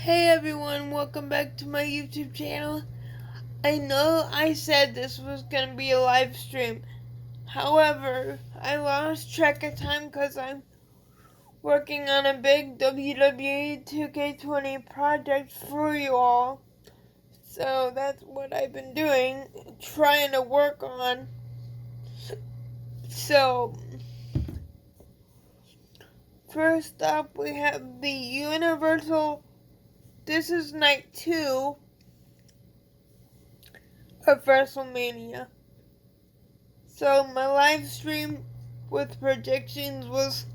Hey everyone, welcome back to my YouTube channel. I know I said this was going to be a live stream. However, I lost track of time because I'm working on a big WWE 2K20 project for you all. So that's what I've been doing, trying to work on. So, first up we have the Universal. This is night 2 of WrestleMania. So my live stream with predictions was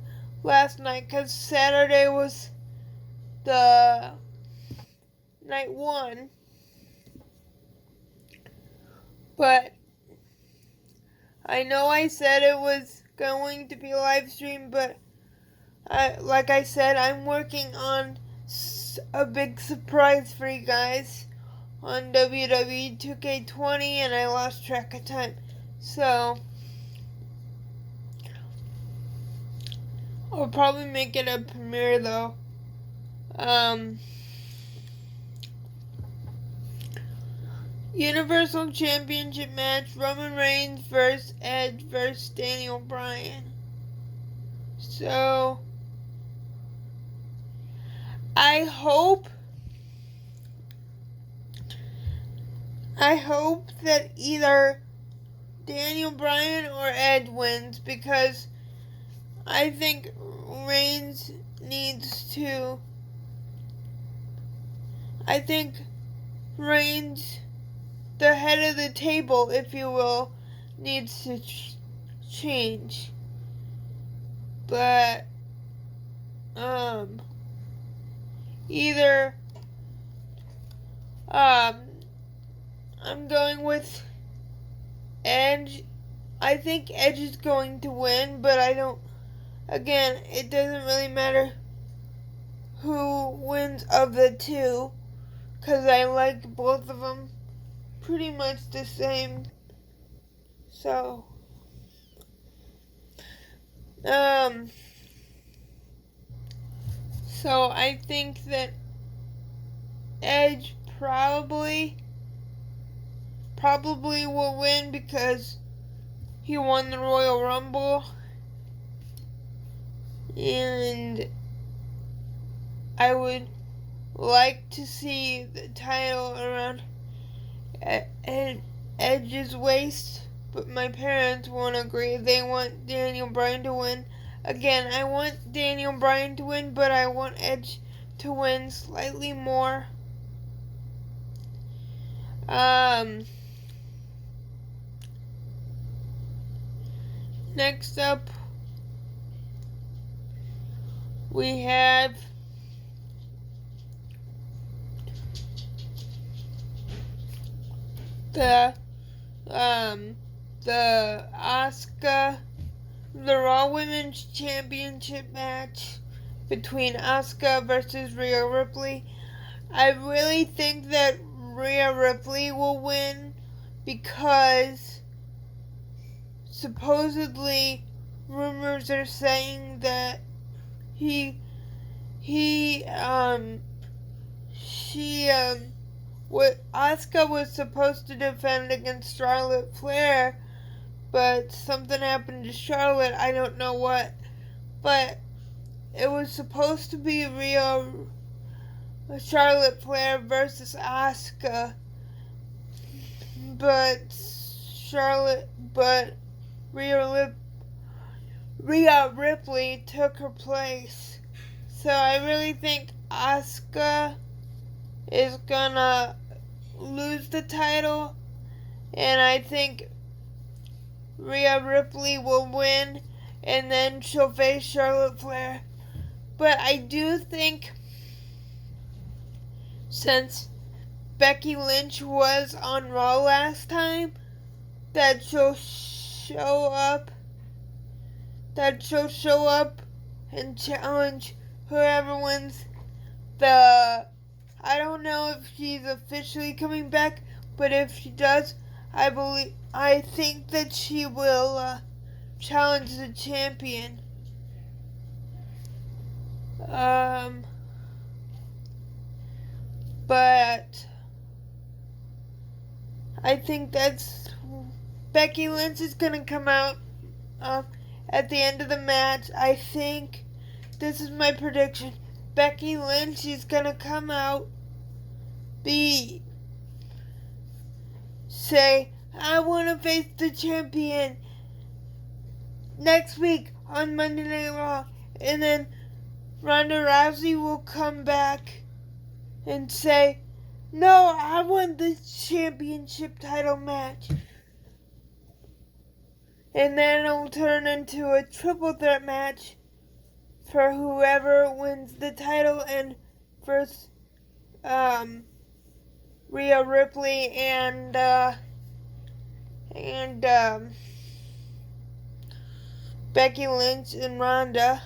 last night because Saturday was the night 1. But I know I said it was going to be a live stream, but like I said, I'm working on a big surprise for you guys on WWE 2K20 and I lost track of time. So I'll probably make it a premiere though. Universal Championship match, Roman Reigns vs. Edge vs. Daniel Bryan. So I hope that either Daniel Bryan or Edge wins, because I think Reigns needs to. I think Reigns, the head of the table, if you will, needs to change. But either I'm going with Edge. I think Edge is going to win, but I don't. Again, it doesn't really matter who wins of the two, because I like both of them pretty much the same. So, I think that Edge probably will win because he won the Royal Rumble, and I would like to see the title around Edge's waist, but my parents won't agree. They want Daniel Bryan to win. Again, I want Daniel Bryan to win, but I want Edge to win slightly more. Next up, we have the Raw Women's Championship match between Asuka versus Rhea Ripley. I really think that Rhea Ripley will win because supposedly rumors are saying that Asuka was supposed to defend against Charlotte Flair, but something happened to Charlotte. I don't know what, but it was supposed to be Charlotte Flair versus Asuka, but Rhea Ripley took her place. So I really think Asuka is gonna lose the title, and I think Rhea Ripley will win, and then she'll face Charlotte Flair. But I do think, since Becky Lynch was on Raw last time, that she'll show up and challenge whoever wins the. I don't know if she's officially coming back, but if she does, I think that she will challenge the champion. But I think that's Becky Lynch is gonna come out at the end of the match. I think this is my prediction. Becky Lynch is gonna come out, say, I want to face the champion next week on Monday Night Raw, and then Ronda Rousey will come back and say, no, I want the championship title match. And then it'll turn into a triple threat match for whoever wins the title, and first Rhea Ripley and Becky Lynch and Ronda.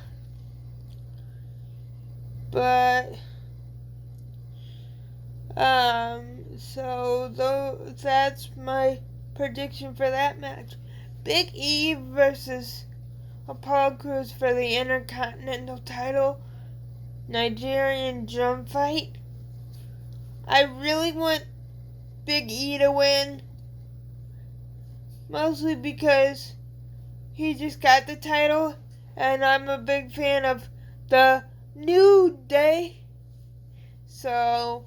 But so that's my prediction for that match. Big E versus Apollo Crews for the Intercontinental title, Nigerian drum fight. I really want Big E to win, mostly because he just got the title, and I'm a big fan of the New Day. So,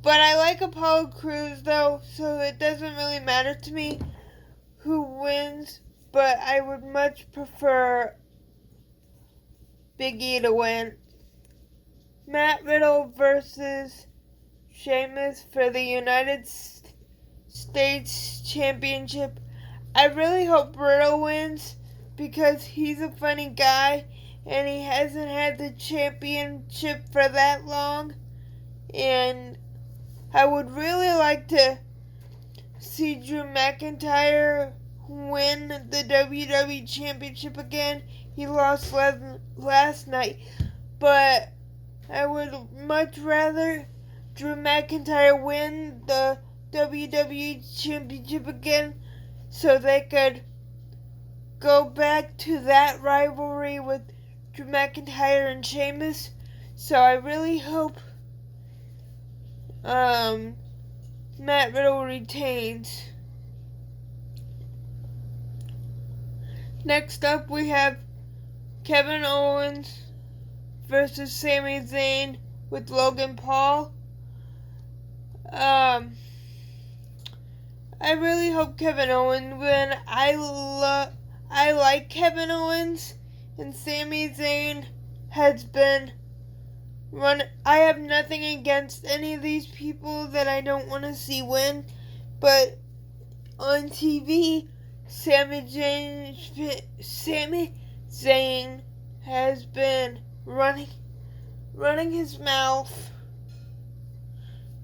but I like Apollo Crews though, so it doesn't really matter to me who wins, but I would much prefer Big E to win. Matt Riddle versus Sheamus for the United States Championship. I really hope Riddle wins because he's a funny guy and he hasn't had the championship for that long, and I would really like to see Drew McIntyre win the WWE Championship again. He lost last night, but I would much rather Drew McIntyre win the WWE Championship again so they could go back to that rivalry with Drew McIntyre and Sheamus. So I really hope Matt Riddle retains. Next up we have Kevin Owens versus Sami Zayn with Logan Paul. I really hope Kevin Owens win. I like Kevin Owens, and Sami Zayn has been I have nothing against any of these people that I don't want to see win, but on TV, Sami Zayn has been running his mouth,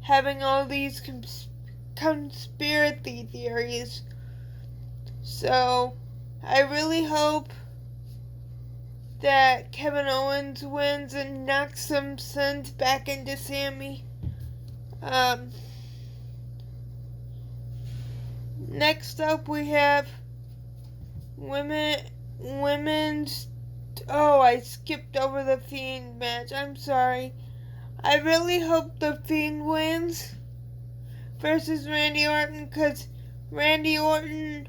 having all these conspiracy theories. So I really hope that Kevin Owens wins and knocks some sense back into Sami. Next up we have women's. Oh, I skipped over the Fiend match. I'm sorry. I really hope the Fiend wins versus Randy Orton, because Randy Orton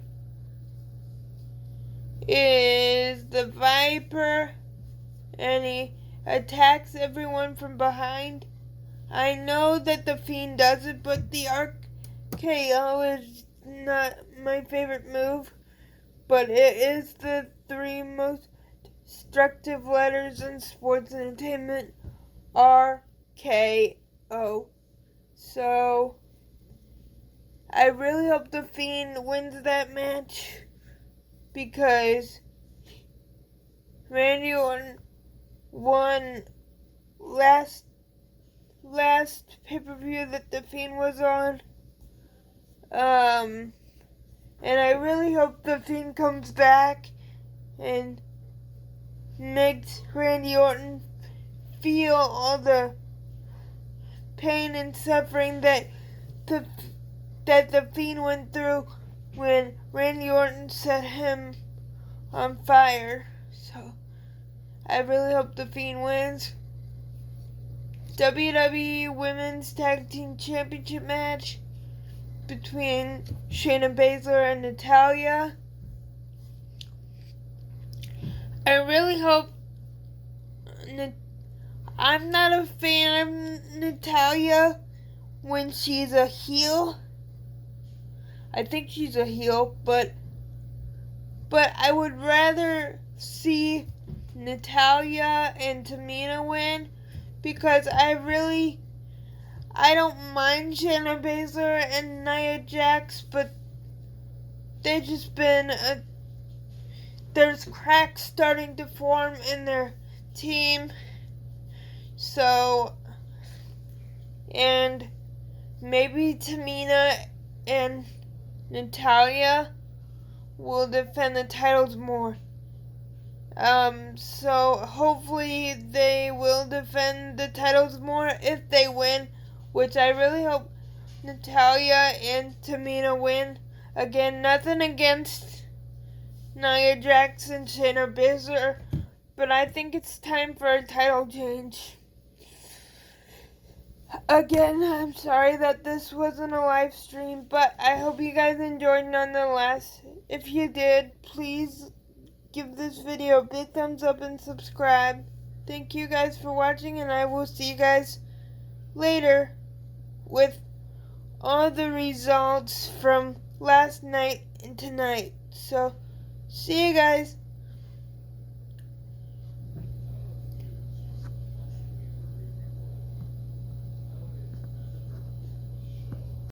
is the Viper and he attacks everyone from behind. I know that the Fiend does it, but the RKO is not my favorite move, but it is the three most destructive letters in sports entertainment, RKO. So I really hope the Fiend wins that match, because Randy Orton won last pay-per-view that the Fiend was on. And I really hope the Fiend comes back and makes Randy Orton feel all the pain and suffering that the Fiend went through when Randy Orton set him on fire. So I really hope the Fiend wins. WWE Women's Tag Team Championship match between Shayna Baszler and Natalya. I really hope I'm not a fan of Natalya when she's a heel. I think she's a heel, but I would rather see Natalya and Tamina win, because I don't mind Shayna Baszler and Nia Jax, but they've just been there's cracks starting to form in their team. So, and maybe Tamina and Natalya will defend the titles more. So hopefully they will defend the titles more if they win, which I really hope Natalya and Tamina win. Again, nothing against Nia Jax and Shayna Baszler, but I think it's time for a title change. Again, I'm sorry that this wasn't a live stream, but I hope you guys enjoyed nonetheless. If you did, please give this video a big thumbs up and subscribe. Thank you guys for watching, and I will see you guys later with all the results from last night and tonight. So, see you guys.